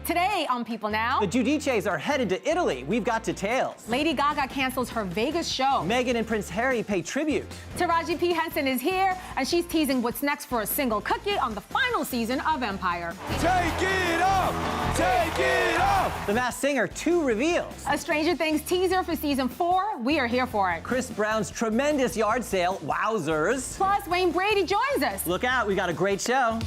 Today on People Now, the Giudices are headed to Italy. We've got details. Lady Gaga cancels her Vegas show. Meghan and Prince Harry pay tribute. Taraji P. Henson is here, and she's teasing what's next for a single cookie on the final season of Empire. Take it up! Take it up! The Masked Singer 2 reveals. A Stranger Things teaser for season 4. We are here for it. Chris Brown's tremendous yard sale. Wowzers. Plus, Wayne Brady joins us. Look out, we got a great show.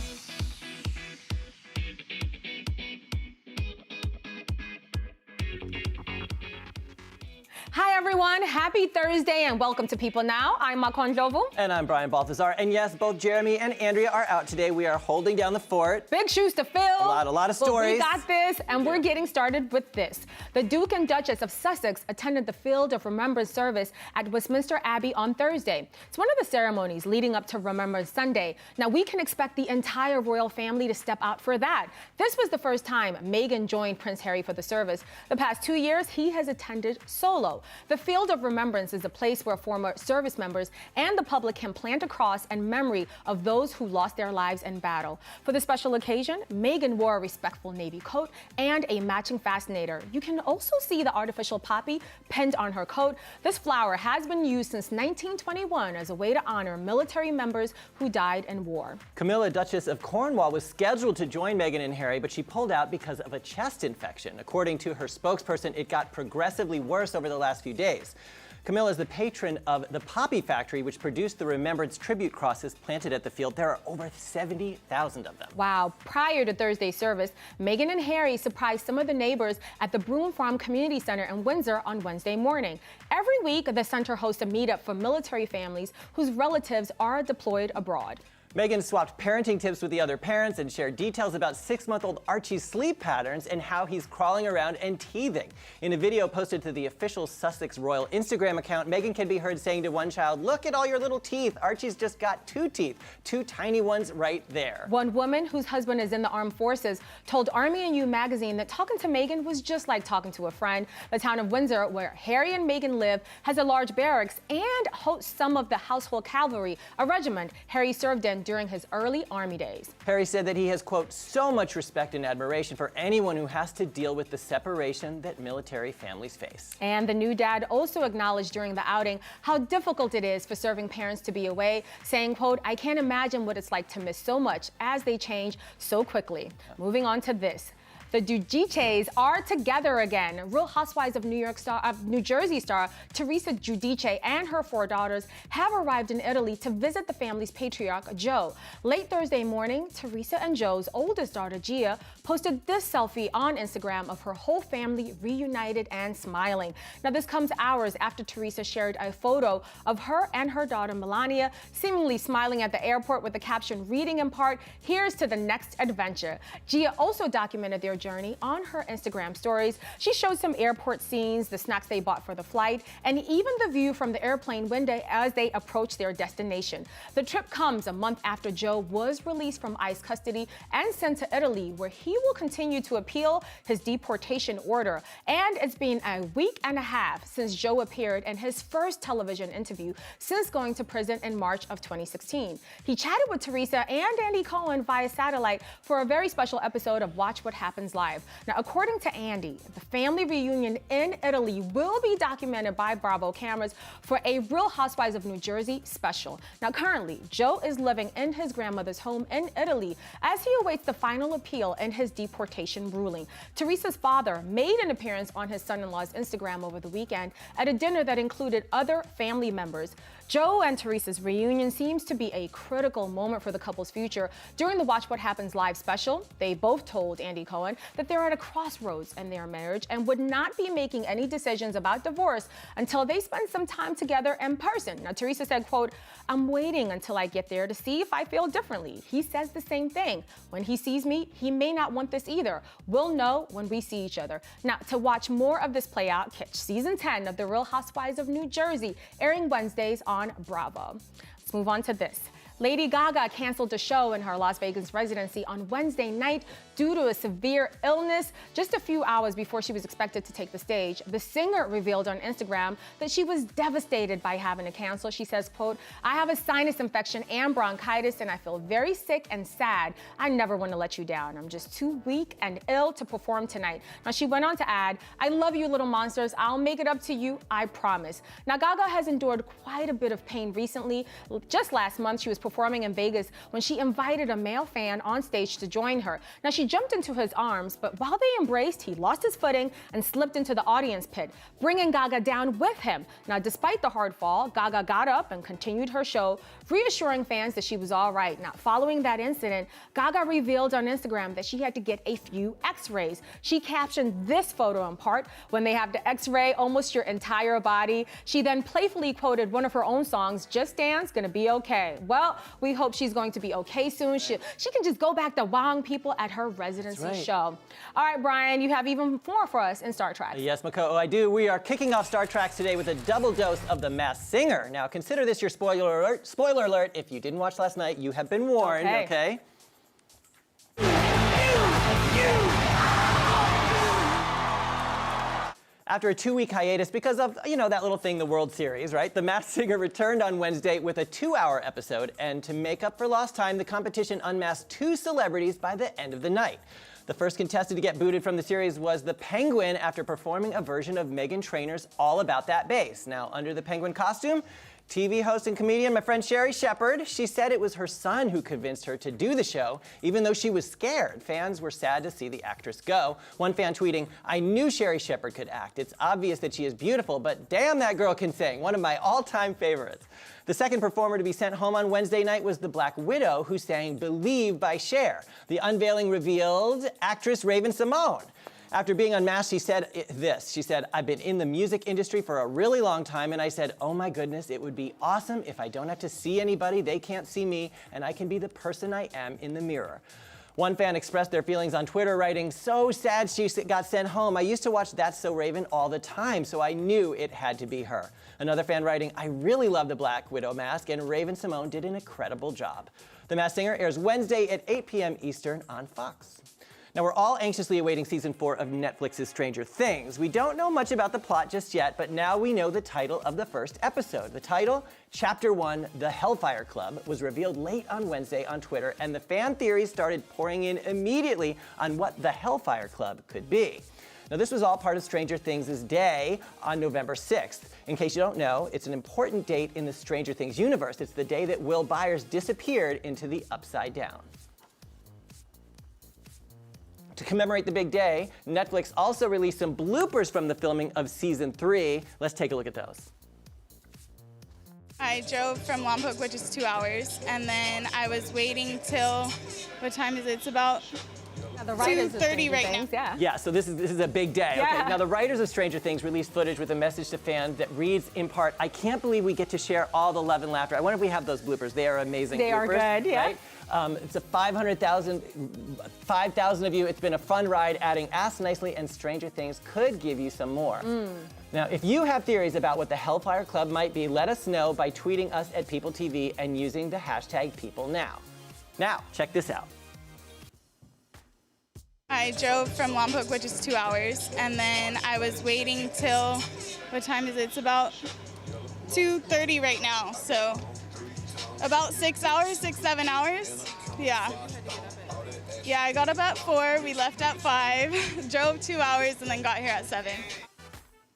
Hi everyone, happy Thursday and welcome to People Now. I'm RHONJ. And I'm Brian BALTHAZAR. And yes, both Jeremy and Andrea are out today. We are holding down the fort. Big shoes to fill. A lot of stories. But we got this, and we're getting started with this. The Duke and Duchess of Sussex attended the Field of Remembrance service at Westminster Abbey on Thursday. It's one of the ceremonies leading up to Remembrance Sunday. Now, we can expect the entire royal family to step out for that. This was the first time Meghan joined Prince Harry for the service. The past 2 years, he has attended solo. The Field of Remembrance is a place where former service members and the public can plant a cross in memory of those who lost their lives in battle. For the special occasion, Meghan wore a respectful navy coat and a matching fascinator. You can also see the artificial poppy pinned on her coat. This flower has been used since 1921 as a way to honor military members who died in war. Camilla, Duchess of Cornwall, was scheduled to join Meghan and Harry, but she pulled out because of a chest infection. According to her spokesperson, it got progressively worse over the last few days. Camilla is the patron of the Poppy Factory, which produced the Remembrance tribute crosses planted at the field. There are over 70,000 of them. Wow. Prior to Thursday's service, Meghan and Harry surprised some of the neighbors at the Broom Farm Community Center in Windsor on Wednesday morning. Every week, the center hosts a meetup for military families whose relatives are deployed abroad. Meghan swapped parenting tips with the other parents and shared details about 6-month-old Archie's sleep patterns and how he's crawling around and teething. In a video posted to the official Sussex Royal Instagram account, Meghan can be heard saying to one child, "Look at all your little teeth. Archie's just got 2 teeth, 2 tiny ones right there." One woman whose husband is in the armed forces told Army and You magazine that talking to Meghan was just like talking to a friend. The town of Windsor, where Harry and Meghan live, has a large barracks and hosts some of the household cavalry, a regiment Harry served in during his early Army days. Harry said that he has, quote, "so much respect and admiration for anyone who has to deal with the separation that military families face." And the new dad also acknowledged during the outing how difficult it is for serving parents to be away, saying, quote, "I can't imagine what it's like to miss so much as they change so quickly." Moving on to this. The Giudices are together again. Real Housewives of New Jersey star Teresa Giudice and her 4 daughters have arrived in Italy to visit the family's patriarch, Joe. Late Thursday morning, Teresa and Joe's oldest daughter, Gia, posted this selfie on Instagram of her whole family reunited and smiling. Now, this comes hours after Teresa shared a photo of her and her daughter, Melania, seemingly smiling at the airport with the caption reading in part, "Here's to the next adventure." Gia also documented their journey on her Instagram stories. She showed some airport scenes, the snacks they bought for the flight, and even the view from the airplane window as they approached their destination. The trip comes a month after Joe was released from ICE custody and sent to Italy, where he will continue to appeal his deportation order. And it's been a week and a half since Joe appeared in his first television interview since going to prison in March of 2016. He chatted with Teresa and Andy Cohen via satellite for a very special episode of Watch What Happens Live. Now, according to Andy, the family reunion in Italy will be documented by Bravo cameras for a Real Housewives of New Jersey special. Now, currently, Joe is living in his grandmother's home in Italy as he awaits the final appeal in his deportation ruling. Teresa's father made an appearance on his son-in-law's Instagram over the weekend at a dinner that included other family members. Joe and Teresa's reunion seems to be a critical moment for the couple's future. During the Watch What Happens Live special, they both told Andy Cohen that they're at a crossroads in their marriage and would not be making any decisions about divorce until they spend some time together in person. Now, Teresa said, quote, "I'm waiting until I get there to see if I feel differently. He says the same thing. When he sees me, he may not want this either. We'll know when we see each other." Now, to watch more of this play out, catch season 10 of The Real Housewives of New Jersey, airing Wednesdays on Bravo. Let's move on to this. Lady Gaga canceled the show in her Las Vegas residency on Wednesday night due to a severe illness. Just a few hours before she was expected to take the stage, the singer revealed on Instagram that she was devastated by having to cancel. She says, quote, "I have a sinus infection and bronchitis, and I feel very sick and sad. I never want to let you down. I'm just too weak and ill to perform tonight." Now, she went on to add, "I love you, little monsters. I'll make it up to you, I promise." Now, Gaga has endured quite a bit of pain recently. Just last month, she was performing in Vegas when she invited a male fan on stage to join her. Now, she jumped into his arms, but while they embraced, he lost his footing and slipped into the audience pit, bringing Gaga down with him. Now, despite the hard fall, Gaga got up and continued her show, reassuring fans that she was all right. Now, following that incident, Gaga revealed on Instagram that she had to get a few x-rays. She captioned this photo in part, "When they have to x-ray almost your entire body." She then playfully quoted one of her own songs, "Just Dance, Gonna Be Okay." Well, we hope she's going to be okay soon. She can just go back to wowing people at her residency show. All right, Brian, you have even more for us in Star Trek. Yes, Mako, I do. We are kicking off Star Trek today with a double dose of The Masked Singer. Now, consider this your spoiler alert. Spoiler alert, if you didn't watch last night, you have been warned, okay? After a 2-week hiatus because of, that little thing, the World Series, right? The Masked Singer returned on Wednesday with a 2-hour episode, and to make up for lost time, the competition unmasked 2 celebrities by the end of the night. The first contestant to get booted from the series was the Penguin after performing a version of Meghan Trainor's All About That Bass. Now, under the Penguin costume, TV host and comedian, my friend Sherri Shepherd, she said it was her son who convinced her to do the show, even though she was scared. Fans were sad to see the actress go. One fan tweeting, "I knew Sherri Shepherd could act. It's obvious that she is beautiful, but damn, that girl can sing." One of my all-time favorites. The second performer to be sent home on Wednesday night was the Black Widow, who sang Believe by Cher. The unveiling revealed actress Raven-Symoné. After being unmasked, she said this. She said, "I've been in the music industry for a really long time, and I said, oh my goodness, it would be awesome if I don't have to see anybody, they can't see me, and I can be the person I am in the mirror." One fan expressed their feelings on Twitter, writing, "So sad she got sent home. I used to watch That's So Raven all the time, so I knew it had to be her." Another fan writing, "I really love the Black Widow mask, and Raven-Symoné did an incredible job." The Masked Singer airs Wednesday at 8 p.m. Eastern on Fox. Now, we're all anxiously awaiting season 4 of Netflix's Stranger Things. We don't know much about the plot just yet, but now we know the title of the first episode. The title, Chapter 1, The HELLFIRE Club, was revealed late on Wednesday on Twitter, and the fan theories started pouring in immediately on what the HELLFIRE Club could be. Now, this was all part of Stranger Things' day on November 6th. In case you don't know, it's an important date in the Stranger Things universe. It's the day that Will Byers disappeared into the Upside Down. To commemorate the big day, Netflix also released some bloopers from the filming of season 3. Let's take a look at those. I drove from Lompoc, which is 2 hours, and then I was waiting till, what time is it? It's about 2:30 right now. Yeah, so this is a big day. Yeah. Okay, now the writers of Stranger Things released footage with a message to fans that reads in part, "I can't believe we get to share all the love and laughter." I wonder if we have those bloopers. They are amazing They bloopers. are good, yeah. Right? It's a 5,000 of you. It's been a fun ride, adding Ask Nicely and Stranger Things could give you some more. Now, if you have theories about what the HELLFIRE Club might be, let us know by tweeting us at PeopleTV and using the hashtag PeopleNow. Now, check this out. I drove from Lompoc, which is 2 hours, and then I was waiting till, what time is it? It's about 2:30 right now, so about 6 hours, 6-7 hours. Yeah. Yeah, I got up at 4, we left at 5, drove 2 hours, and then got here at 7.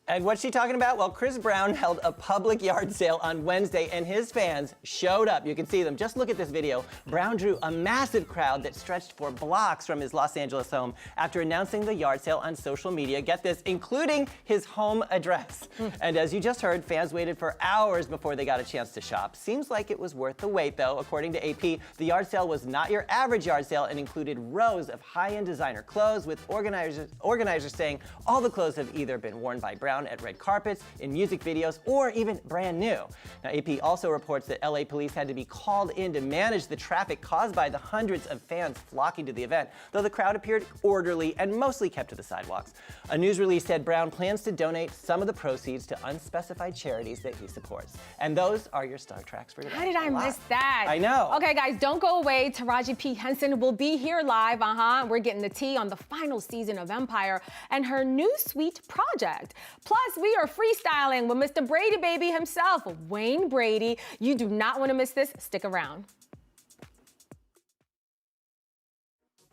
And what's she talking about? Well, Chris Brown held a public yard sale on Wednesday, and his fans showed up. You can see them. Just look at this video. Brown drew a massive crowd that stretched for blocks from his Los Angeles home after announcing the yard sale on social media. Get this, including his home address. And as you just heard, fans waited for hours before they got a chance to shop. Seems like it was worth the wait, though. According to AP, the yard sale was not your average yard sale and included rows of high-end designer clothes, with organizers saying all the clothes have either been worn by Brown around at red carpets, in music videos, or even brand new. Now, AP also reports that LA police had to be called in to manage the traffic caused by the hundreds of fans flocking to the event, though the crowd appeared orderly and mostly kept to the sidewalks. A news release said Brown plans to donate some of the proceeds to unspecified charities that he supports. And those are your Star Tracks for today. How did I miss that? I know. Okay, guys, don't go away. Taraji P. Henson will be here live. We're getting the tea on the final season of Empire and her new sweet project. Plus, we are freestyling with Mr. Brady Baby himself, Wayne Brady. You do not want to miss this. Stick around.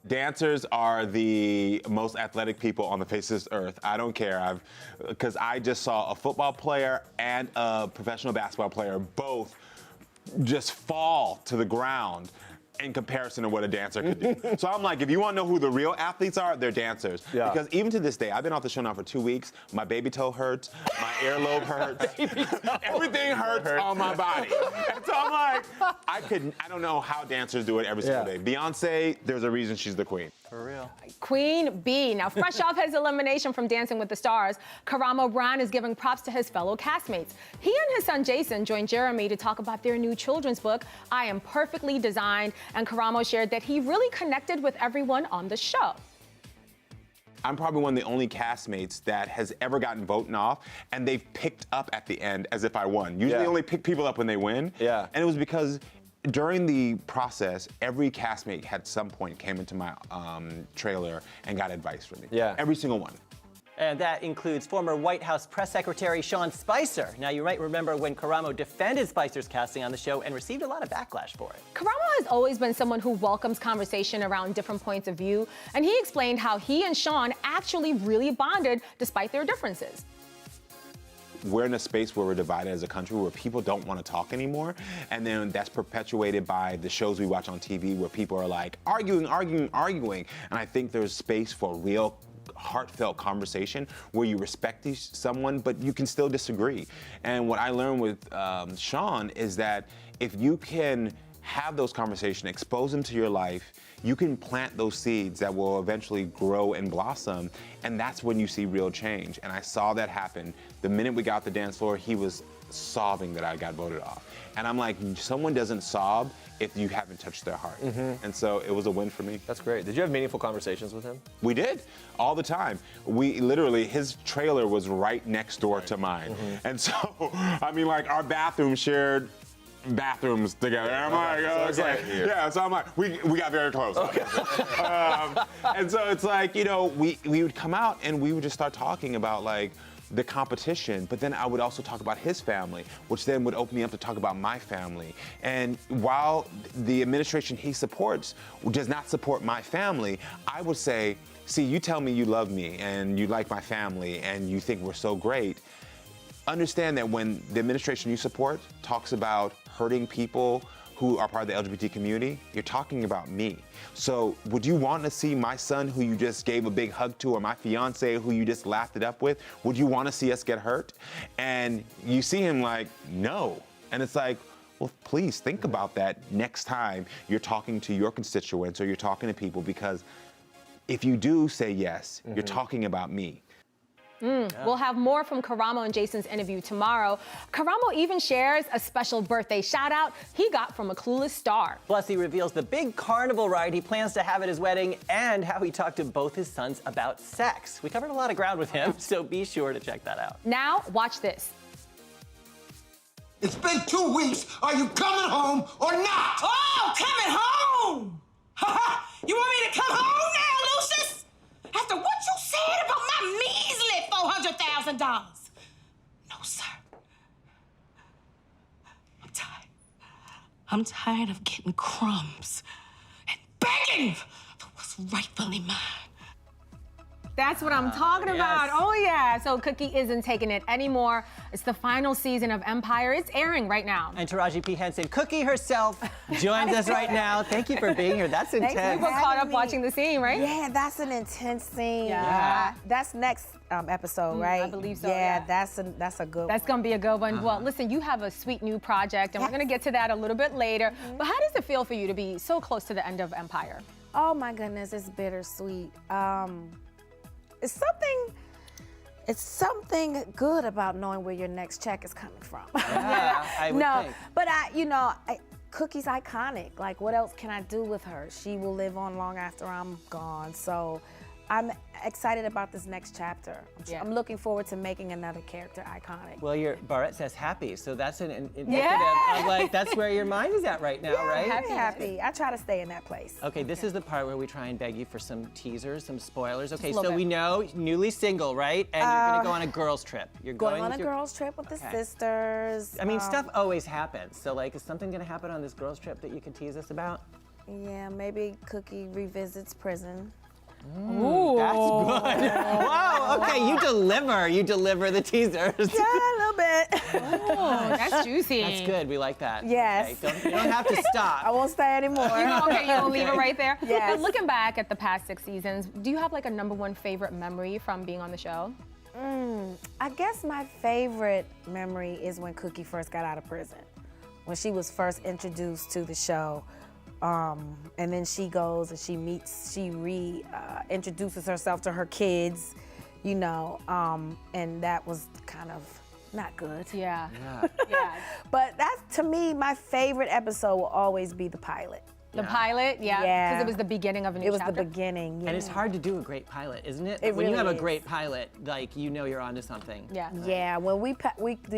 Dancers are the most athletic people on the face of this earth. I don't care, because I just saw a football player and a professional basketball player both just fall to the ground in comparison to what a dancer could do. So I'm like, if you want to know who the real athletes are, they're dancers. Yeah. Because even to this day, I've been off the show now for 2 weeks. My baby toe hurts, my earlobe hurts, everything hurts on my body. And so I'm like, I don't know how dancers do it every single day. Beyonce, there's a reason she's the queen. For real. Queen Bee. Now, fresh off his elimination from Dancing with the Stars, Karamo Brown is giving props to his fellow castmates. He and his son Jason joined Jeremy to talk about their new children's book, I Am Perfectly Designed, and Karamo shared that he really connected with everyone on the show. I'm probably one of the only castmates that has ever gotten voted off, and they've picked up at the end as if I won. Usually they only pick people up when they win. Yeah. And it was because during the process, every castmate at some point came into my trailer and got advice from me. Yeah. Every single one. And that includes former White House Press Secretary Sean Spicer. Now, you might remember when Karamo defended Spicer's casting on the show and received a lot of backlash for it. Karamo has always been someone who welcomes conversation around different points of view, and he explained how he and Sean actually really bonded despite their differences. We're in a space where we're divided as a country, where people don't want to talk anymore. And then that's perpetuated by the shows we watch on TV where people are like arguing. And I think there's space for real heartfelt conversation where you respect someone, but you can still disagree. And what I learned with Sean is that if you can have those conversations, expose them to your life, you can plant those seeds that will eventually grow and blossom, and that's when you see real change. And I saw that happen. The minute we got off the dance floor, he was sobbing that I got voted off. And I'm like, someone doesn't sob if you haven't touched their heart. And so it was a win for me. That's great. Did you have meaningful conversations with him? We did, all the time. We literally, his trailer was right next door to mine. And so, I mean, like, our bathroom shared bathrooms together. And I'm like, so okay. Yeah, so I'm like, we got very close. Okay. And so it's like, you know, we would come out and we would just start talking about, like, the competition, but then I would also talk about his family, which then would open me up to talk about my family. And while the administration he supports does not support my family, I would say, see, you tell me you love me and you like my family and you think we're so great. Understand that when the administration you support talks about hurting people who are part of the LGBT community, you're talking about me. So would you want to see my son who you just gave a big hug to, or my fiance who you just laughed it up with? Would you want to see us get hurt? And you see him like, no. And it's like, well, please think about that next time you're talking to your constituents or you're talking to people, because if you do say yes, you're talking about me. We'll have more from Karamo and Jason's interview tomorrow. Karamo even shares a special birthday shout out he got from a clueless star. Plus, he reveals the big carnival ride he plans to have at his wedding and how he talked to both his sons about sex. We covered a lot of ground with him, so be sure to check that out. Now, watch this. It's been 2 weeks. Are you coming home or not? Oh, coming home! You want me to come home now, Lucius? After what you said about my measly $400,000? No, sir. I'm tired. I'm tired of getting crumbs and begging for what's rightfully mine. That's what I'm talking about. Oh, yeah. So Cookie isn't taking it anymore. It's the final season of Empire. It's airing right now. And Taraji P. Henson, Cookie herself, joins us right now. Thank you for being here. That's intense. You were caught up watching the scene, right? Yeah, that's an intense scene. Yeah. That's next episode, right? I believe so. Yeah, that's a good one. That's going to be a good one. Well, listen, you have a sweet new project, and we're going to get to that a little bit later. But how does it feel for you to be so close to the end of Empire? Oh, my goodness, it's bittersweet. It's something, It's something good about knowing where your next check is coming from. Yeah, I would think. But Cookie's iconic. Like, what else can I do with her? She will live on long after I'm gone. So I'm excited about this next chapter. I'm looking forward to making another character iconic. Well, your Barrett says happy, so that's an indicative of like that's where your mind is at right now, right? Happy. I try to stay in that place. Okay, this is the part where we try and beg you for some teasers, some spoilers. Okay, so we know newly single, right? And you're gonna go on a girls trip. You're going on a girls trip with the sisters. I mean, stuff always happens. So like, is something gonna happen on this girls trip that you can tease us about? Yeah, maybe Cookie revisits prison. Ooh, that's good. Wow, okay, you deliver the teasers. Yeah, a little bit. Oh, that's juicy. That's good, we like that. Yes. Okay, you don't have to stop. I won't stay anymore. Okay, you don't leave it right there? Yes. But looking back at the past 6 seasons, do you have like a #1 favorite memory from being on the show? I guess my favorite memory is when Cookie first got out of prison. When she was first introduced to the show. And then she goes and she introduces herself to her kids, you know, and that was kind of not good. Yeah. But that's, to me, my favorite episode will always be the pilot. The pilot, yeah, because it was the beginning of a new chapter. It was the beginning, yeah. And it's hard to do a great pilot, isn't it? It when really you have a is. great pilot, like, you know you're onto something. Yeah. Yeah, when we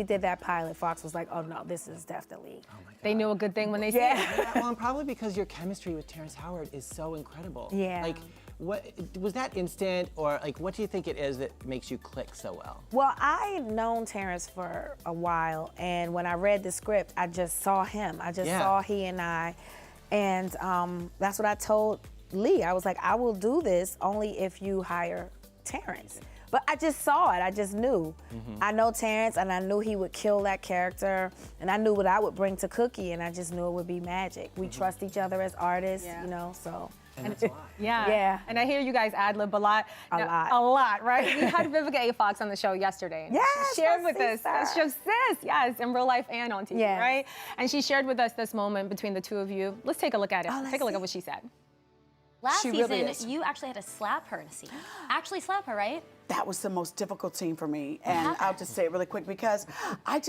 did that pilot, Fox was like, oh no, this is definitely. Oh my God. They knew a good thing when they see it. Yeah, well, and probably because your chemistry with Terrence Howard is so incredible. Yeah. Like, what was that instant, or like, what do you think it is that makes you click so well? Well, I had known Terrence for a while, and when I read the script, I just saw him. I just saw he and I. And that's what I told Lee. I was like, I will do this only if you hire Terrence. But I just saw it, I just knew. I know Terrence, and I knew he would kill that character, and I knew what I would bring to Cookie, and I just knew it would be magic. We trust each other as artists, you know, so. And that's a lot. Yeah. And I hear you guys ad-lib a lot. A lot. A lot, right? We had Vivica A. Fox on the show yesterday. And Yes, she shared my with us, sister. yes, in real life and on TV, Yes. right? And she shared with us this moment between the two of you. Let's take a look at it. Oh, Take a look at what she said. Last She season, really is. you actually had to slap her in a scene. Actually slap her, right? That was the most difficult scene for me, and I'll just say it really quick because I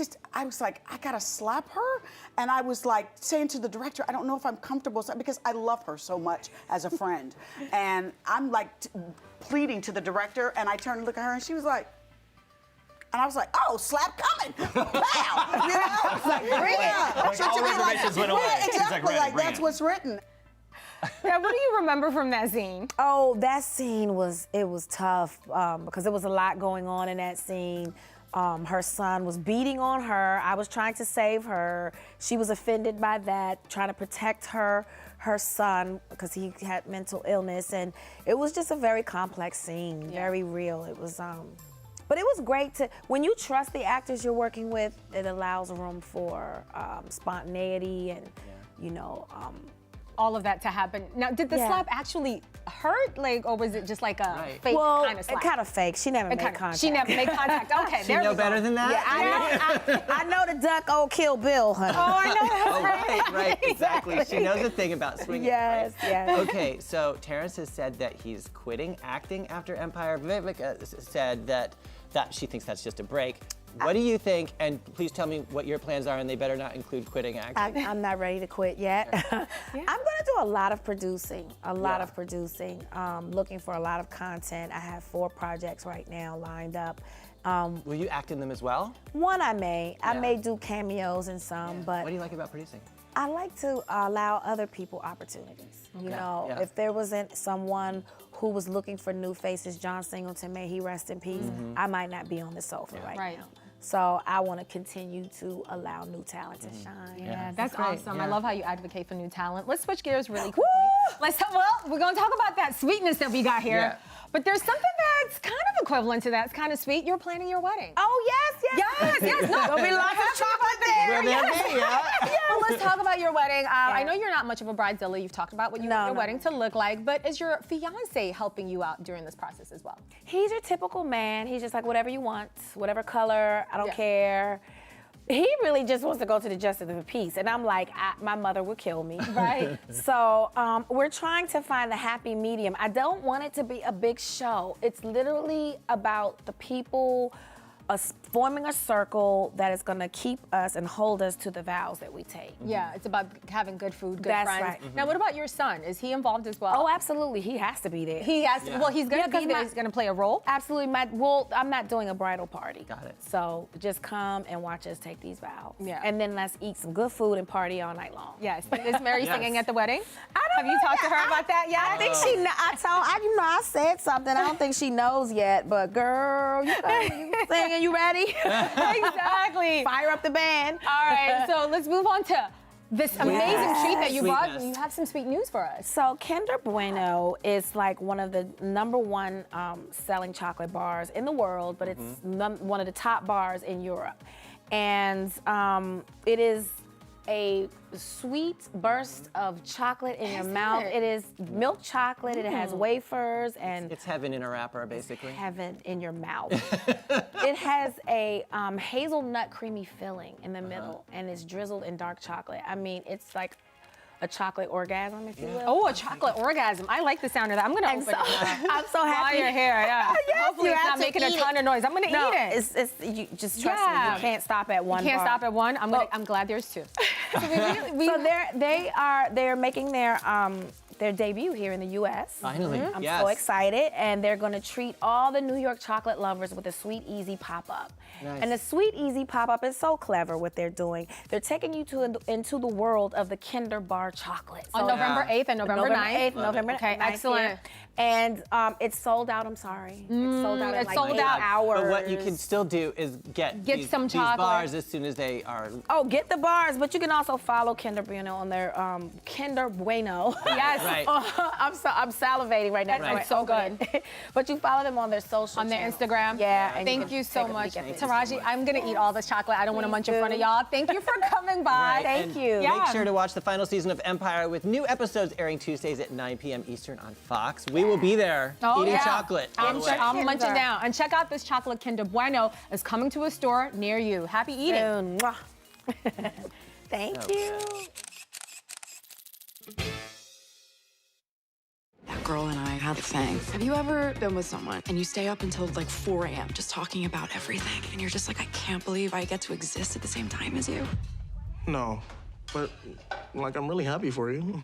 was like, I gotta slap her, and I was like saying to the director, I don't know if I'm comfortable, because I love her so much as a friend, and I'm like pleading to the director, and I turned to look at her, and she was like, and I was like, oh, slap coming. Wow. You know? I was like, bring it. All reservations went away. She's like, Exactly, ready, bring that's it. what's written. Yeah, what do you remember from that scene? Oh, that scene was tough because there was a lot going on in that scene. Her son was beating on her. I was trying to save her. She was offended by that, trying to protect her son because he had mental illness, and it was just a very complex scene, very real. It was, but it was great when you trust the actors you're working with, it allows room for spontaneity and, you know, all of that to happen. Now, did the slap actually hurt, like, or was it just like a fake kind of slap? Kind of fake. She never made contact. She never made contact. Okay, She know better than that? Yeah, I know the duck old Kill Bill, honey. Oh, I know. Oh, right, exactly. She knows a thing about swinging. Yes, right? yes. Okay, so Terrence has said that he's quitting acting after Empire. Vivica said that she thinks that's just a break. What do you think? And please tell me what your plans are, and they better not include quitting acting. I'm not ready to quit yet. I'm going to do a lot of producing, looking for a lot of content. I have 4 projects right now lined up. Will you act in them as well? One I may do cameos in some, but What do you like about producing? I like to allow other people opportunities. You know, if there wasn't someone who was looking for new faces, John Singleton, may he rest in peace, I might not be on the sofa right now. So I want to continue to allow new talent to shine. Yeah, that's great. awesome. Yeah. I love how you advocate for new talent. Let's switch gears really quickly. We're going to talk about that sweetness that we got here. Yeah. But there's something that's kind of equivalent to that. It's kind of sweet. You're planning your wedding. Oh, yes. No, There'll be lots of chocolate there. Will there be? Yeah. Well, let's talk about your wedding. I know you're not much of a bridezilla. You've talked about what you want your wedding to look like, but is your fiance helping you out during this process as well? He's your typical man. He's just like, whatever you want, whatever color, I don't care. He really just wants to go to the Justice of the Peace. And I'm like, my mother would kill me. Right. So we're trying to find the happy medium. I don't want it to be a big show. It's literally about the people forming a circle that is going to keep us and hold us to the vows that we take. Yeah, it's about having good food, good That's friends. right. Now, what about your son? Is he involved as well? Oh, absolutely. He has to be there. He has to. Well, he's going to be there. He's going to play a role. Absolutely. Well, I'm not doing a bridal party. Got it. So just come and watch us take these vows. Yeah. And then let's eat some good food and party all night long. Yes. Is Mary Yes. singing at the wedding? Have you talked to her about that yet? I think she. I said something. I don't think she knows yet. But girl, you singing? You ready? Exactly. Fire up the band. All right. So let's move on to this amazing treat that you brought. Sweetness. You have some sweet news for us. So Kinder Bueno is like one of the #1 selling chocolate bars in the world, but it's one of the top bars in Europe. And it is a sweet burst of chocolate in your mouth. It is milk chocolate. It has wafers and It's heaven in a wrapper, basically. heaven in your mouth. It has a hazelnut creamy filling in the middle, and it's drizzled in dark chocolate. I mean, it's like a chocolate orgasm, if you will. Oh, a chocolate orgasm. I like the sound of that. I'm going to open it up. I'm so happy. While you're here, yeah. Yes, Hopefully you it's have not to making a eat ton it. of noise. I'm going to No, eat it. you just trust me. You can't stop at one. You can't bar. stop at one. I'm glad there's two. So they're making their debut here in the U.S. Finally, I'm yes. so excited, and they're going to treat all the New York chocolate lovers with a Sweet Easy pop-up. Nice. And the Sweet Easy pop-up is so clever what they're doing. They're taking you into the world of the Kinder Bar chocolate. On November 8th and November 9th. November Okay, 9th, excellent. yeah. And it's sold out, I'm sorry. It's sold out in it's like sold 8 out. hours. But what you can still do is get some these chocolate. bars as soon as they are. Oh, get the bars, but you can also follow Kinder Bueno on their Kinder Bueno. Yes. Right. I'm salivating right now. Right. So good. But you follow them on their social On their channels. Instagram. Yeah. and Thank can you so take a much. peek at it. Taraji, I'm going to eat all this chocolate. I don't want to munch in front of y'all. Thank you for coming by. Thank you. Yeah. Make sure to watch the final season of Empire with new episodes airing Tuesdays at 9 p.m. Eastern on Fox. We will be there eating chocolate. I'm By munching down. And check out this chocolate Kinder Bueno. It's coming to a store near you. Happy eating. Soon. Mwah. Thank you. That girl and I had a thing. Have you ever been with someone and you stay up until like 4 a.m. just talking about everything and you're just like, I can't believe I get to exist at the same time as you? No, but like I'm really happy for you.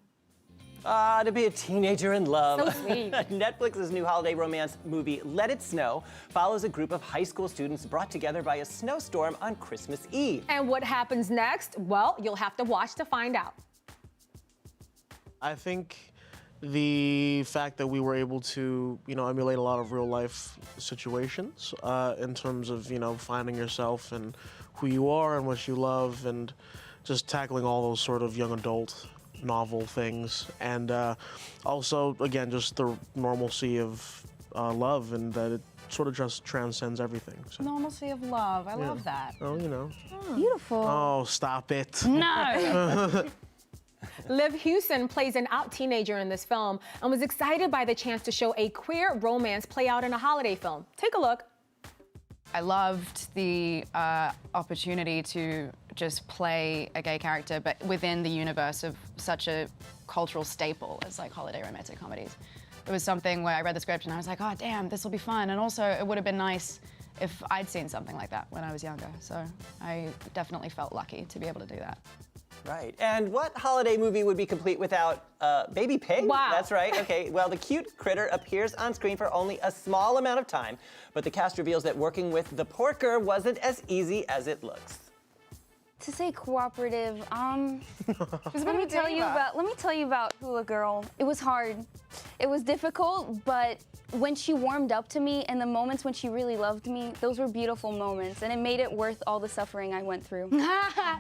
To be a teenager in love. So sweet. Netflix's new holiday romance movie, Let It Snow, follows a group of high school students brought together by a snowstorm on Christmas Eve. And what happens next? Well, you'll have to watch to find out. I think the fact that we were able to, emulate a lot of real life situations in terms of, finding yourself and who you are and what you love and just tackling all those sort of young adult novel things. And also, again, just the normalcy of love and that it sort of just transcends everything. So, Normalcy of love. I love that. oh, Beautiful. Oh, stop it. No. Liv Hewson plays an out teenager in this film and was excited by the chance to show a queer romance play out in a holiday film. Take a look. I loved the opportunity to just play a gay character, but within the universe of such a cultural staple as like holiday romantic comedies. It was something where I read the script and I was like, oh damn, this will be fun. And also it would have been nice if I'd seen something like that when I was younger. So I definitely felt lucky to be able to do that. Right. And what holiday movie would be complete without Baby Pig? Wow. That's right. Okay. Well, the cute critter appears on screen for only a small amount of time, but the cast reveals that working with the porker wasn't as easy as it looks. To say cooperative, let me tell you about Hula Girl. It was hard. It was difficult, but when she warmed up to me and the moments when she really loved me, those were beautiful moments, and it made it worth all the suffering I went through.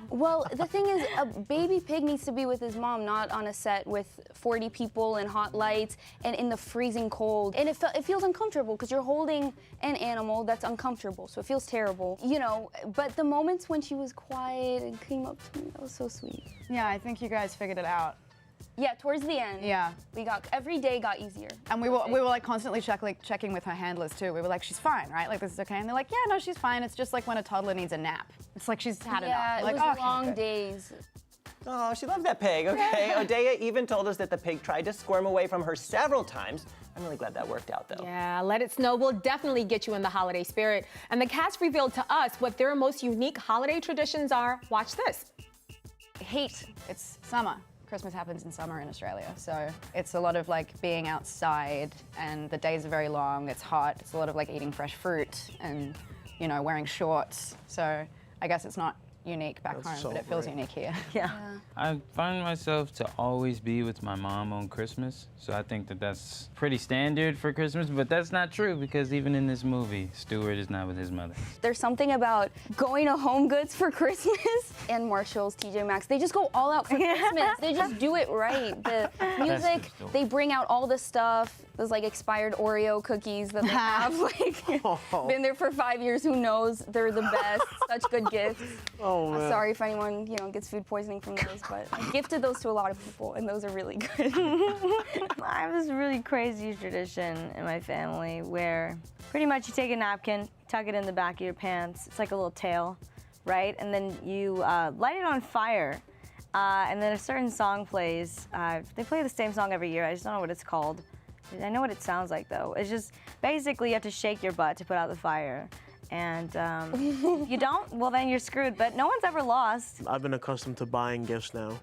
Well, the thing is, a baby pig needs to be with his mom, not on a set with 40 people and hot lights and in the freezing cold. And it feels uncomfortable because you're holding an animal that's uncomfortable, so it feels terrible, But the moments when she was quiet and came up to me, that was so sweet. Yeah, I think you guys figured it out. Yeah, towards the end. Yeah. Every day got easier. And we were like constantly checking with her handlers too. We were like, she's fine, right? Like, this is okay. And they're like, yeah, no, she's fine. It's just like when a toddler needs a nap. It's like she's had enough. Yeah, it Like, was "Oh, okay, long good." days. Oh, she loves that pig, okay? Odea even told us that the pig tried to squirm away from her several times. I'm really glad that worked out, though. Yeah, Let It Snow will definitely get you in the holiday spirit. And the cast revealed to us what their most unique holiday traditions are. Watch this. Heat. It's summer. Christmas happens in summer in Australia, so it's a lot of like being outside, and the days are very long. It's hot. It's a lot of like eating fresh fruit and, you know, wearing shorts. So I guess it's not unique back home, but it feels unique here. Yeah. I find myself to always be with my mom on Christmas, so I think that that's pretty standard for Christmas, but that's not true because even in this movie, Stuart is not with his mother. There's something about going to Home Goods for Christmas and Marshall's, TJ Maxx. They just go all out for Christmas. They just do it right. The music, they bring out all the stuff. Those like expired Oreo cookies that they have. Like, been there for 5 years. Who knows? They're the best. Such good gifts. Oh, man. Sorry if anyone gets food poisoning from those, but I gifted those to a lot of people, and those are really good. I have this really crazy tradition in my family where pretty much you take a napkin, tuck it in the back of your pants. It's like a little tail, right? And then you light it on fire. And then a certain song plays. They play the same song every year. I just don't know what it's called. I know what it sounds like, though. It's just basically you have to shake your butt to put out the fire. And if you don't, well, then you're screwed. But no one's ever lost. I've been accustomed to buying gifts now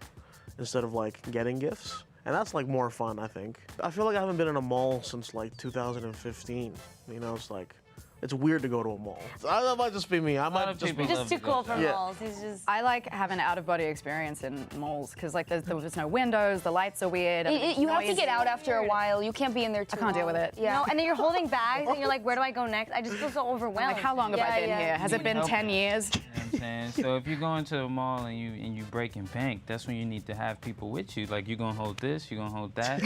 instead of like getting gifts. And that's like more fun, I think. I feel like I haven't been in a mall since like 2015. You know, it's like, it's weird to go to a mall. That might just be me. I might just be just too cool for malls. He's just. I like have an out-of-body experience in malls because like there's no windows, the lights are weird. You have to get out after a while. You can't be in there too long. I can't deal with it. Yeah. And then you're holding bags and you're like, where do I go next? I just feel so overwhelmed. Like, how long have I been here? Has it been 10 years? You know what I'm saying? So if you go into a mall and you breaking bank, that's when you need to have people with you. Like, you're gonna hold this, you're gonna hold that.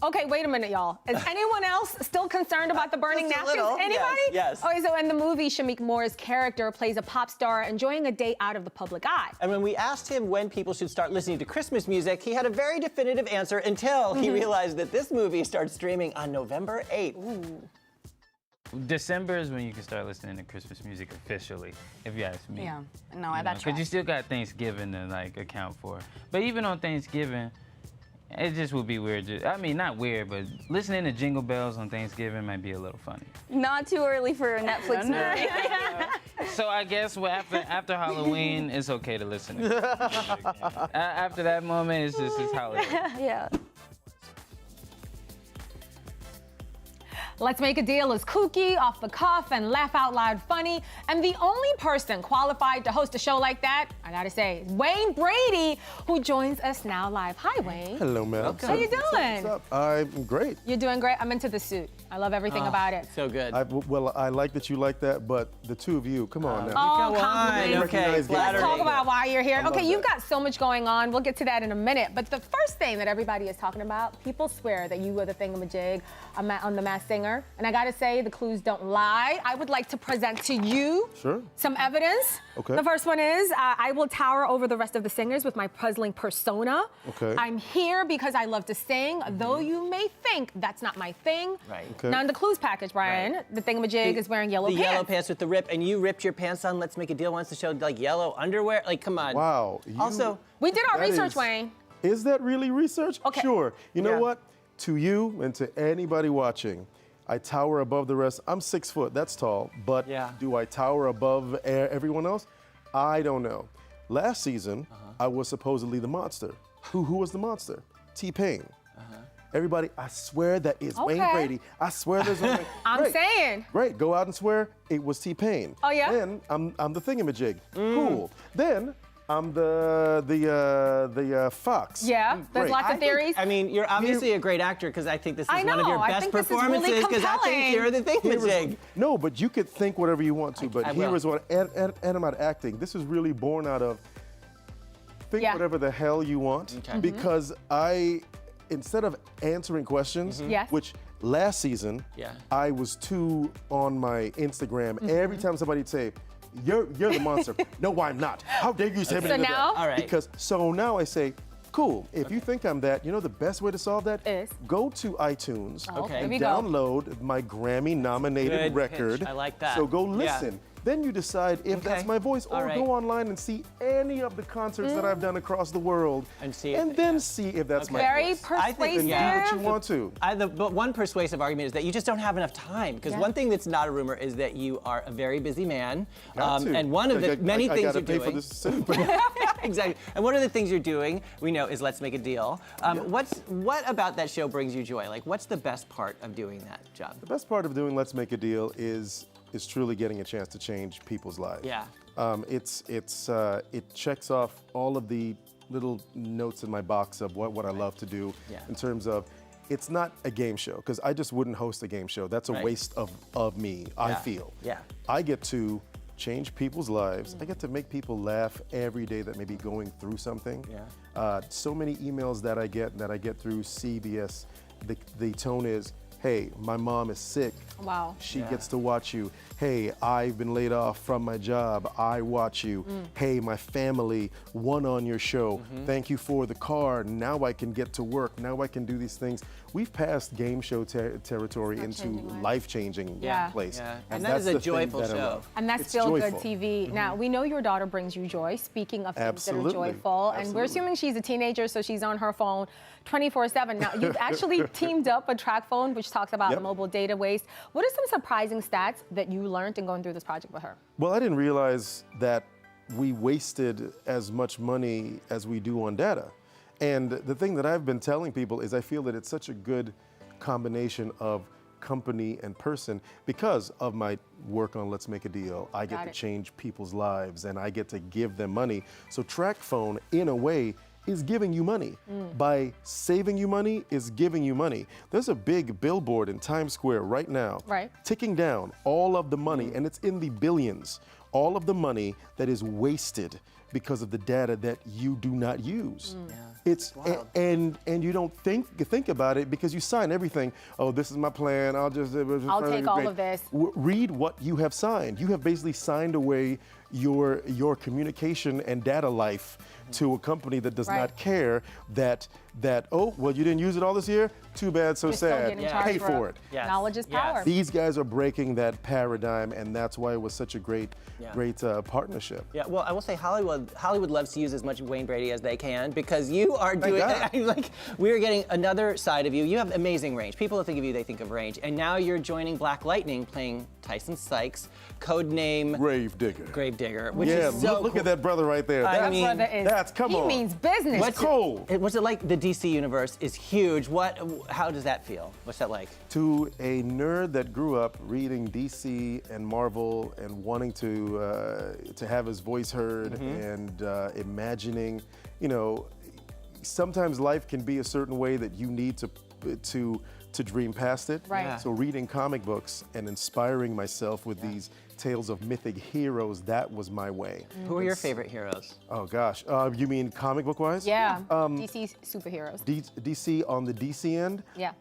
Okay, wait a minute, y'all. Is anyone else still concerned about the burning Just a napkins? little, Anybody? yes. Okay, so in the movie, Shameik Moore's character plays a pop star enjoying a day out of the public eye. And when we asked him when people should start listening to Christmas music, he had a very definitive answer until he realized that this movie starts streaming on November 8th. Ooh. December is when you can start listening to Christmas music officially, if you ask me. Yeah, no, that's because you still got Thanksgiving to like account for. But even on Thanksgiving, it just would be weird. I mean, not weird, but listening to Jingle Bells on Thanksgiving might be a little funny. Not too early for a Netflix movie. So I guess after Halloween, it's okay to listen to music. After that moment, it's holiday. Yeah. Let's Make a Deal is kooky, off the cuff, and laugh out loud funny. And the only person qualified to host a show like that, I gotta say, is Wayne Brady, who joins us now live. Hi, Wayne. Hello, ma'am. How you doing? What's up? I'm great. You're doing great. I'm into the suit. I love everything about it. So good. Well, I like that you like that, but the two of you, come on now. Oh, compliments. Okay, Let's flattering. talk about why you're here. I love Okay, you've that. got so much going on. We'll get to that in a minute. But the first thing that everybody is talking about, people swear that you were the thingamajig on The Masked Singer. And I gotta say, the clues don't lie. I would like to present to you some evidence. Okay. The first one is, I will tower over the rest of the singers with my puzzling persona. Okay. I'm here because I love to sing, though you may think that's not my thing. Right. Okay. Now in the clues package, Brian, the thingamajig is wearing yellow the pants. yellow pants with the rip, and you ripped your pants on Let's Make a Deal once to show like yellow underwear. Like, come on. Wow. Also, we did our that research, is- Wayne. Is that really research? Okay. Sure. You know Yeah. what? To you and to anybody watching, I tower above the rest. I'm 6 foot, that's tall, but do I tower above everyone else? I don't know. Last season, I was supposedly the monster. Who was the monster? T-Pain. Everybody, I swear that is Wayne Okay. Brady. I swear there's no Wayne. I'm Great. saying. Great, go out and swear it was T-Pain. Oh, yeah? Then I'm the thingamajig. Cool. Then I'm the fox. Yeah, there's Great. lots of theories. I mean, you're obviously a great actor because I think this is I one of your know, I best think this is really performances because I think you're the thingamajig. No, but you could think whatever you want to. But I here will. is what, and I'm not acting. This is really born out of think whatever the hell you want. Okay. Because instead of answering questions, Yes. which last season, I was too on my Instagram. Every time somebody'd say, you're the monster. No, I'm not. How dare you say me So to now? that? All right. Because so now I say, cool. If you think I'm that, you know the best way to solve that is go to iTunes and download my Grammy-nominated record. I like that. So go Yeah. listen. Then you decide if that's my voice, or go online and see any of the concerts that I've done across the world, and see if that's my Very voice. persuasive. I think do what you want to. But one persuasive argument is that you just don't have enough time. Because one thing that's not a rumor is that you are a very busy man. And one of the many things you're doing. Pay for this exactly. And one of the things you're doing, we know, is Let's Make a Deal. What about that show brings you joy? Like, what's the best part of doing that job? The best part of doing Let's Make a Deal is truly getting a chance to change people's lives. Yeah. It checks off all of the little notes in my box of what I love to do in terms of it's not a game show, because I just wouldn't host a game show. That's a waste of me, I feel. Yeah. I get to change people's lives. I get to make people laugh every day that may be going through something. Yeah. So many emails that I get through CBS, the tone is, hey, my mom is sick. Wow. She gets to watch you. Hey, I've been laid off from my job. I watch you. Hey, my family won on your show. Thank you for the car. Now I can get to work. Now I can do these things. We've passed game show territory into life-changing place. Yeah. And that is a joyful show. And that's Feel Good TV. Now, we know your daughter brings you joy, speaking of things that are joyful. And we're assuming she's a teenager, so she's on her phone 24/7. Now, you've actually teamed up a track phone, which talks about mobile data waste. What are some surprising stats that you learned in going through this project with her? Well, I didn't realize that we wasted as much money as we do on data. And the thing that I've been telling people is I feel that it's such a good combination of company and person because of my work on Let's Make a Deal. I get to change people's lives and I get to give them money. So track phone, in a way, is giving you money. By saving you money is giving you money. There's a big billboard in Times Square right now, ticking down all of the money, and it's in the billions, all of the money that is wasted because of the data that you do not use. It's and you don't think about it because you sign everything. Oh, this is my plan. I'll take all of this. Read what you have signed. You have basically signed away your communication and data life to a company that does not care that oh, well, you didn't use it all this year? Too bad, so sad. Pay for it. Knowledge is power. These guys are breaking that paradigm, and that's why it was such a great partnership. Yeah, well, I will say Hollywood loves to use as much Wayne Brady as they can because you are doing, like, we're getting another side of you. You have amazing range. People think of you, they think of range. And now you're joining Black Lightning, playing Tyson Sykes, codename Gravedigger, which is so look at that brother right there. He means business. What's cool. What's it like? The DC universe is huge. How does that feel? What's that like? To a nerd that grew up reading DC and Marvel and wanting to have his voice heard and imagining, you know, sometimes life can be a certain way that you need to dream past it. Right. So reading comic books and inspiring myself with these tales of mythic heroes, that was my way. Who are your favorite heroes? Oh gosh, you mean comic book wise? Yeah, DC superheroes. DC on the DC end? Yeah.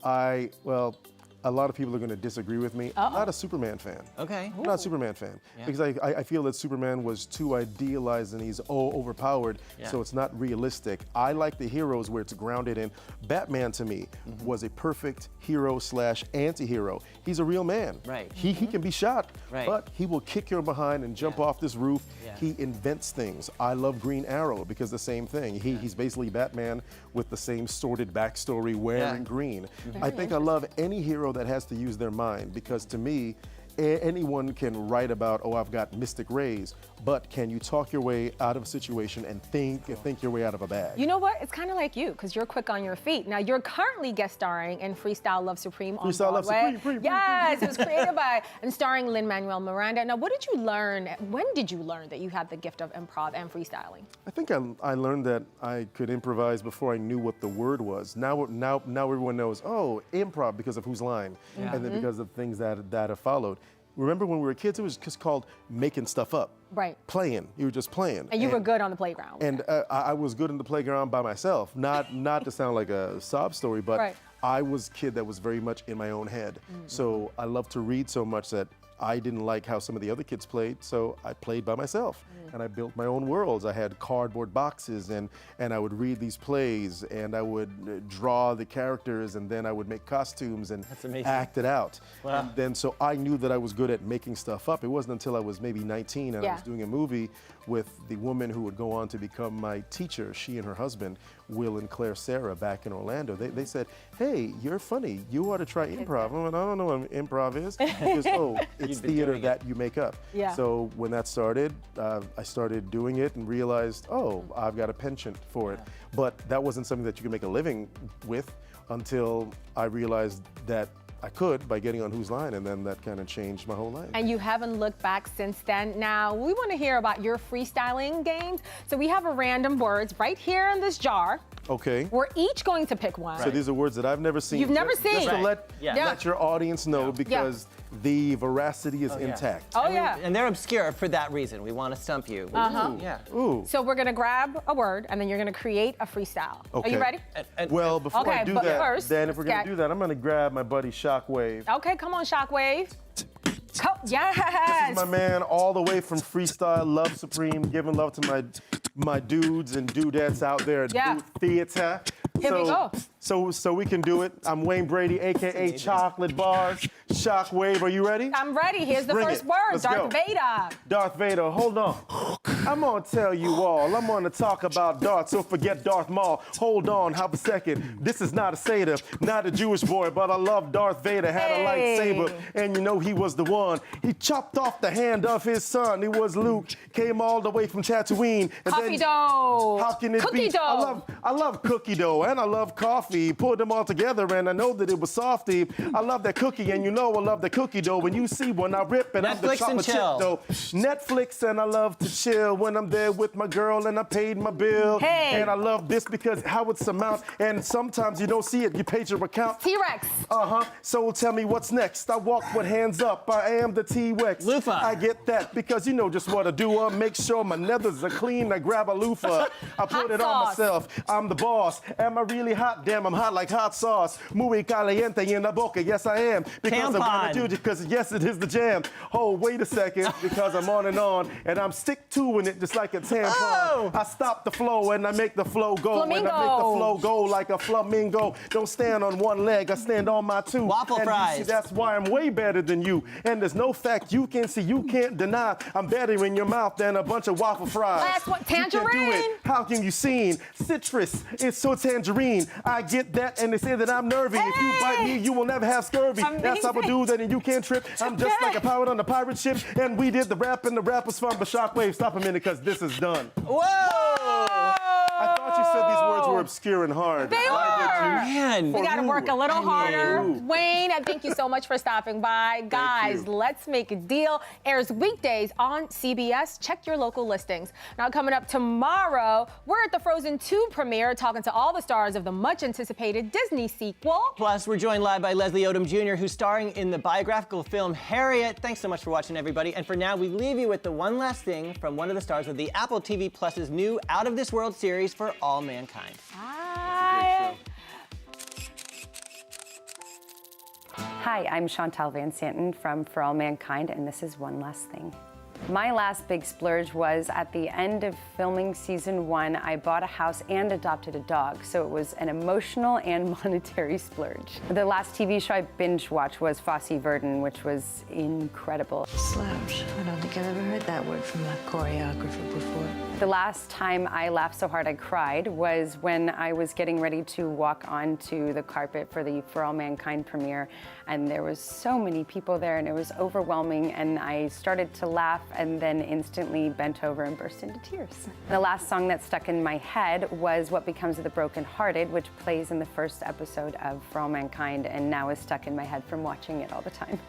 A lot of people are going to disagree with me. I'm not a Superman fan. Okay. I'm not a Superman fan because I feel that Superman was too idealized and he's overpowered, so it's not realistic. I like the heroes where it's grounded in. Batman to me was a perfect hero / anti-hero. He's a real man. Right. He can be shot, but he will kick your behind and jump off this roof. He invents things. I love Green Arrow because the same thing. He's basically Batman with the same sordid backstory wearing green. I think I love any hero that has to use their mind because to me, anyone can write about, oh, I've got mystic rays, but can you talk your way out of a situation and think your way out of a bag? You know what? It's kind of like you, because you're quick on your feet. Now, you're currently guest starring in Freestyle Love Supreme on Broadway. Yes, it was created by and starring Lin-Manuel Miranda. Now, what did you learn? When did you learn that you had the gift of improv and freestyling? I think I learned that I could improvise before I knew what the word was. Now everyone knows, oh, improv because of whose line, and then because of things that have followed. Remember when we were kids, it was just called making stuff up. Right. Playing. You were just playing. And you were good on the playground. And I was good in the playground by myself. Not to sound like a sob story, but I was a kid that was very much in my own head. So I love to read so much that I didn't like how some of the other kids played, so I played by myself. And I built my own worlds. I had cardboard boxes, and I would read these plays, and I would draw the characters, and then I would make costumes and act it out. Wow. And then so I knew that I was good at making stuff up. It wasn't until I was maybe 19 and I was doing a movie with the woman who would go on to become my teacher, she and her husband, Will and Claire Sarah, back in Orlando. They said, hey, you're funny. You ought to try improv. I went, I don't know what improv is. He goes, oh, it's theater that you make up. Yeah. So when that started, I started doing it and realized, oh, I've got a penchant for it. But that wasn't something that you could make a living with until I realized that I could by getting on Whose Line, and then that kind of changed my whole life. And you haven't looked back since then. Now, we want to hear about your freestyling games. So we have a random words right here in this jar. Okay. We're each going to pick one. So these are words that I've never seen. You've never seen. Just to let your audience know, because the veracity is intact. Oh, yeah. And they're obscure for that reason. We want to stump you. Uh-huh. Yeah. Ooh. So we're going to grab a word, and then you're going to create a freestyle. Okay. Are you ready? Well, before I do but that, first, then if we're going Scat. to do that, I'm going to grab my buddy Shockwave. Okay, come on, Shockwave. Yes. This is my man all the way from Freestyle, Love Supreme, giving love to my dudes and dudettes out there at theater. Here we go. So we can do it. I'm Wayne Brady, AKA Chocolate Bars. Shockwave, are you ready? I'm ready. Here's the Bring first it. word, Let's Darth go. Vader. Darth Vader, hold on. I'm gonna tell you all. I'm gonna talk about Darth, so forget Darth Maul. Hold on, hop a second. This is not a Seder, not a Jewish boy, but I love Darth Vader. Had a lightsaber, and you know he was the one. He chopped off the hand of his son. It was Luke. Came all the way from Tatooine. And Coffee dough. How can it Cookie be? dough. I love cookie dough, and I love coffee. Put them all together, and I know that it was softy. I love that cookie, and you know I love the cookie dough. When you see one, I rip, and I'm the Netflix and chocolate chip chill. dough. Netflix, and I love to chill when I'm there with my girl, and I paid my bill. Hey. And I love this because how it's amount, and sometimes you don't see it. You paid your account. T-Rex. So tell me what's next. I walk with hands up. I am the T-Rex. Loofah. I get that because you know just what I do. I make sure my nethers are clean. I grab a loofah. I put it on myself. I'm the boss. Am I really hot? Damn, I'm hot like hot sauce. Muy caliente en la boca. Yes, I am. Because I'm gonna do it. Because yes, it is the jam. Oh, wait a second. Because I'm on, and I'm stick to-ing it just like a tampon. Oh. I stop the flow and I make the flow go. Flamingo. And I make the flow go like a flamingo. Don't stand on one leg. I stand on my two. Waffle and fries. You see, that's why I'm way better than you. And there's no fact you can see, you can't deny. I'm better in your mouth than a bunch of waffle fries. Last one, You can do tangerine. it. How can you seen? Citrus, it's so tangerine. I get that, and they say that I'm nervy. If you bite me, you will never have scurvy. That's how I do that, and you can't trip. I'm just like a pirate on a pirate ship, and we did the rap, and the rap was fun. But Shockwave, stop a minute, because this is done. Whoa! I thought you said these words were obscure and hard. They are. Man. We got to work a little harder. Ooh. Wayne, and thank you so much for stopping by. Guys, let's make a deal. Airs weekdays on CBS. Check your local listings. Now, coming up tomorrow, we're at the Frozen 2 premiere talking to all the stars of the much-anticipated Disney sequel. Plus, we're joined live by Leslie Odom Jr., who's starring in the biographical film Harriet. Thanks so much for watching, everybody. And for now, we leave you with the one last thing from one of the stars of the Apple TV Plus's new Out of This World series for all mankind. Bye. Hi, I'm Chantal Van Santen from For All Mankind, and this is One Last Thing. My last big splurge was at the end of filming season 1, I bought a house and adopted a dog, so it was an emotional and monetary splurge. The last TV show I binge watched was Fosse Verdon, which was incredible. Slouch. I don't think I've ever heard that word from a choreographer before. The last time I laughed so hard I cried was when I was getting ready to walk onto the carpet for the For All Mankind premiere, and there was so many people there, and it was overwhelming, and I started to laugh and then instantly bent over and burst into tears. The last song that stuck in my head was What Becomes of the Broken Hearted, which plays in the first episode of For All Mankind, and now is stuck in my head from watching it all the time.